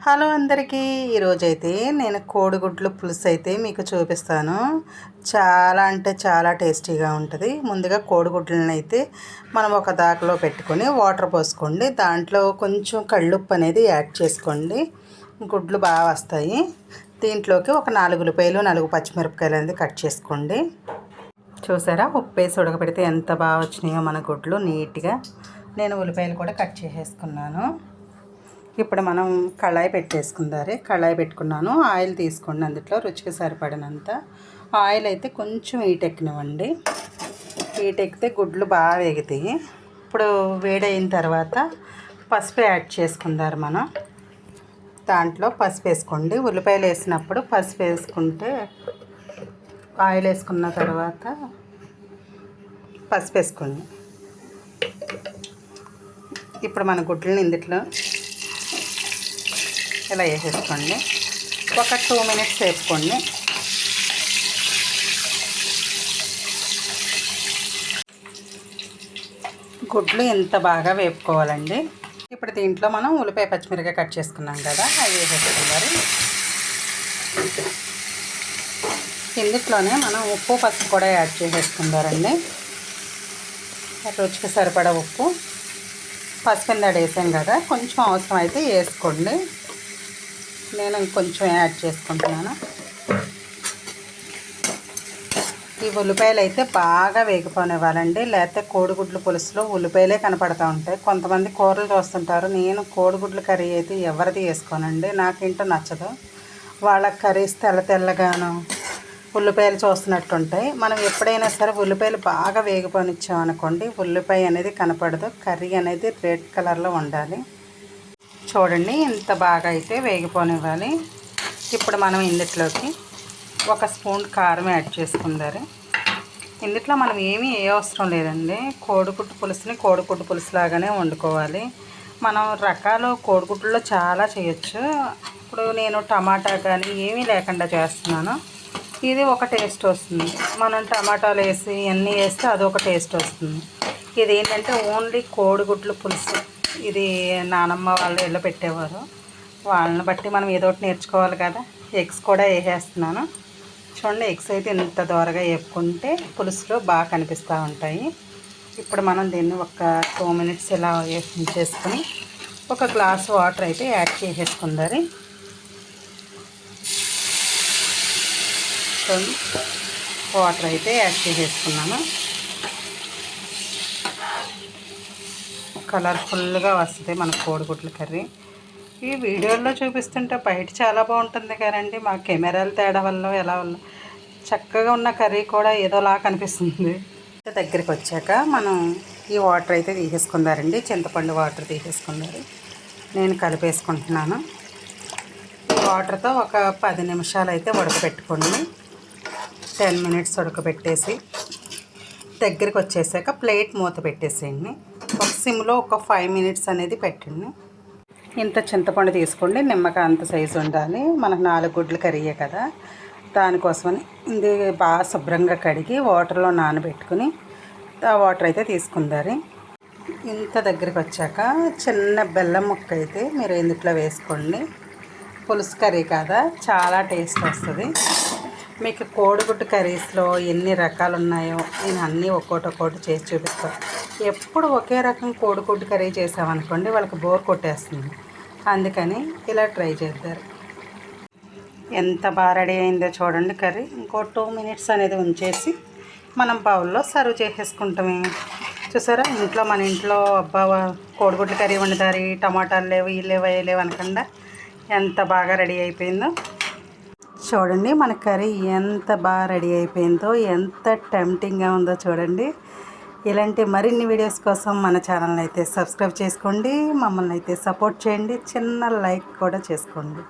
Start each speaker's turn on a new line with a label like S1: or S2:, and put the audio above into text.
S1: Hello అందరికీ, ఈరోజైతే నేను కోడిగుడ్లు పులుసు అయితే మీకు చూపిస్తాను. చాలా అంటే చాలా టేస్టీగా ఉంటుంది. ముందుగా కోడిగుడ్లను అయితే మనం ఒక దాకలో పెట్టుకొని వాటర్ పోసుకోండి. దాంట్లో కొంచెం కళ్ళుప్పు అనేది యాడ్ చేసుకోండి, గుడ్లు బాగా వస్తాయి. దీంట్లోకి ఒక 4 ఉల్లిపాయలు 4 పచ్చిమిరపకాయలు అనేది కట్ చేసుకోండి. చూసారా, ఉప్పు వేసి ఉడకబెడితే ఎంత బాగా వచ్చినాయో మన గుడ్లు నీట్గా. నేను ఉల్లిపాయలు కూడా కట్ చేసేసుకున్నాను. ఇప్పుడు మనం కళాయి కళాయి పెట్టుకున్నాను. ఆయిల్ తీసుకోండి, అందులో రుచికి సరిపడినంత ఆయిల్ అయితే కొంచెం ఎక్కనివ్వండి. ఎక్కితే గుడ్లు బాగా వేగుతాయి. ఇప్పుడు వేడైన తర్వాత పసుపు యాడ్ చేసుకుందారు. మనం దాంట్లో పసుపు వేసుకోండి. ఉల్లిపాయలు వేసినప్పుడు పసుపు వేసుకుంటే, ఆయిల్ వేసుకున్న తర్వాత పసుపు వేసుకోండి. ఇప్పుడు మన గుడ్లని ఇందులో ఇలా వేసేసుకోండి. ఒక 2 మినిట్స్ వేపుకోండి. గుడ్లు ఎంత బాగా వేపుకోవాలండి. ఇప్పుడు దీంట్లో మనం ఉల్లిపాయ పచ్చిమిరపకాయ కట్ చేసుకున్నాం కదా, అవి వేసేసుకున్నారు. ఇందులోనే మనం ఉప్పు పసుపు కూడా యాడ్ చేసేసుకుంటారండి. రుచికి సరిపడా ఉప్పు, పసుపు ఇందాక వేసాం కదా, కొంచెం అవసరం అయితే వేసుకోండి. నేను ఇంకొంచెం యాడ్ చేసుకుంటున్నాను. ఈ ఉల్లిపాయలు అయితే బాగా వేగిపోనివ్వాలండి, లేకపోతే కోడిగుడ్లు పులుసులో ఉల్లిపాయలే కనపడుతూ ఉంటాయి. కొంతమంది కూరలు చూస్తుంటారు. నేను కోడిగుడ్లు కర్రీ అయితే ఎవరిది వేసుకోనండి, నాకేంటో నచ్చదు. వాళ్ళ కర్రీస్ తెల్లగాను ఉల్లిపాయలు చూస్తున్నట్టుంటాయి. మనం ఎప్పుడైనా సరే ఉల్లిపాయలు బాగా వేగిపోనిచ్చామనుకోండి, ఉల్లిపాయ అనేది కనపడదు. కర్రీ అనేది రెడ్ కలర్లో ఉండాలి. చూడండి, ఇంత బాగా అయితే వేగిపోనివ్వాలి. ఇప్పుడు మనం ఇందులోకి 1 స్పూన్ కారం యాడ్ చేసుకుందారు. ఇందులో మనం ఏ అవసరం లేదండి. కోడిగుడ్డు పులుసుని కోడిగుడ్డు పులుసు లాగానే వండుకోవాలి. మనం రకాలు కోడిగుడ్లలో చాలా చేయొచ్చు. ఇప్పుడు నేను టమాటా కానీ ఏమీ లేకుండా చేస్తున్నాను. ఇది ఒక టేస్ట్ వస్తుంది. మనం టమాటాలు వేసి అన్నీ వేస్తే అదొక టేస్ట్ వస్తుంది. ఇది ఏంటంటే ఓన్లీ కోడిగుడ్లు పులుసు. ఇది నానమ్మ వాళ్ళు ఇళ్ళలో పెట్టేవారు. వాళ్ళని బట్టి మనం ఏదో ఒకటి నేర్చుకోవాలి కదా. ఎగ్స్ కూడా వేసేస్తున్నాను. చూడండి, ఎగ్స్ అయితే ఇంత దోరగా వేపుకుంటే పులుసులో బాగా కనిపిస్తూ ఉంటాయి. ఇప్పుడు మనం దీన్ని ఒక 2 మినిట్స్ ఇలా చేసుకొని ఒక గ్లాస్ వాటర్ అయితే యాడ్ చేసేసుకుందారు. వాటర్ అయితే యాడ్ చేసేసుకున్నాను. కలర్ఫుల్గా వస్తుంది మన కోడిగుడ్ల కర్రీ. ఈ వీడియోల్లో చూపిస్తుంటే బయట చాలా బాగుంటుంది కదండి, మా కెమెరాల తేడా వల్ల ఎలా చక్కగా ఉన్న కర్రీ కూడా ఏదోలా కనిపిస్తుంది. దగ్గరికి వచ్చాక మనం ఈ వాటర్ అయితే తీసేసుకుందారండి. చింతపండు వాటర్ తీసేసుకున్నారు. నేను కలిపేసుకుంటున్నాను. ఈ వాటర్తో ఒక 10 నిమిషాలు అయితే ఉడకబెట్టుకోండి. 10 మినిట్స్ ఉడకబెట్టేసి దగ్గరికి వచ్చేసాక ప్లేట్ మూత పెట్టేసేయండి. ఒక సిమ్లో ఒక 5 మినిట్స్ అనేది పెట్టండి. ఇంత చింతపండు తీసుకోండి, నిమ్మకాయ అంత సైజు ఉండాలి. మనకు 4 గుడ్లు కర్రీయే కదా, దానికోసమని ఇది బాగా శుభ్రంగా కడిగి వాటర్లో నానబెట్టుకుని ఆ వాటర్ అయితే తీసుకుందారు. ఇంత దగ్గరికి వచ్చాక చిన్న బెల్లం ముక్క అయితే మీరు ఇందులో వేసుకోండి. పులుసు కర్రీ కదా, చాలా టేస్ట్ వస్తుంది. మీకు కోడిగుడ్డు కర్రీస్లో ఎన్ని రకాలు ఉన్నాయో నేను అన్నీ ఒక్కొక్కటి చేసి చూపిస్తాను. ఎప్పుడు ఒకే రకం కోడిగుడ్డు కర్రీ చేసామనుకోండి, వాళ్ళకి బోర్ కొట్టేస్తుంది. అందుకని ఇలా ట్రై చేద్దారు. ఎంత బాగా రెడీ అయిందో చూడండి కర్రీ. ఇంకో 2 మినిట్స్ అనేది ఉంచేసి మనం బౌల్లో సర్వ్ చేసేసుకుంటామే. చూసారా, మన ఇంట్లో అబ్బా కోడిగుడ్ల కర్రీ వండుతారు, టమాటాలు లేవు అవి లేవు అనకుండా ఎంత బాగా రెడీ అయిపోయిందో చూడండి. మన కర్రీ ఎంత బాగా రెడీ అయిపోయిందో, ఎంత టెంప్టింగ్గా ఉందో చూడండి. ఇలాంటి మరిన్ని వీడియోస్ కోసం మన ఛానల్ని అయితే సబ్స్క్రైబ్ చేసుకోండి. మమ్మల్ని అయితే సపోర్ట్ చేయండి. చిన్న లైక్ కూడా చేసుకోండి.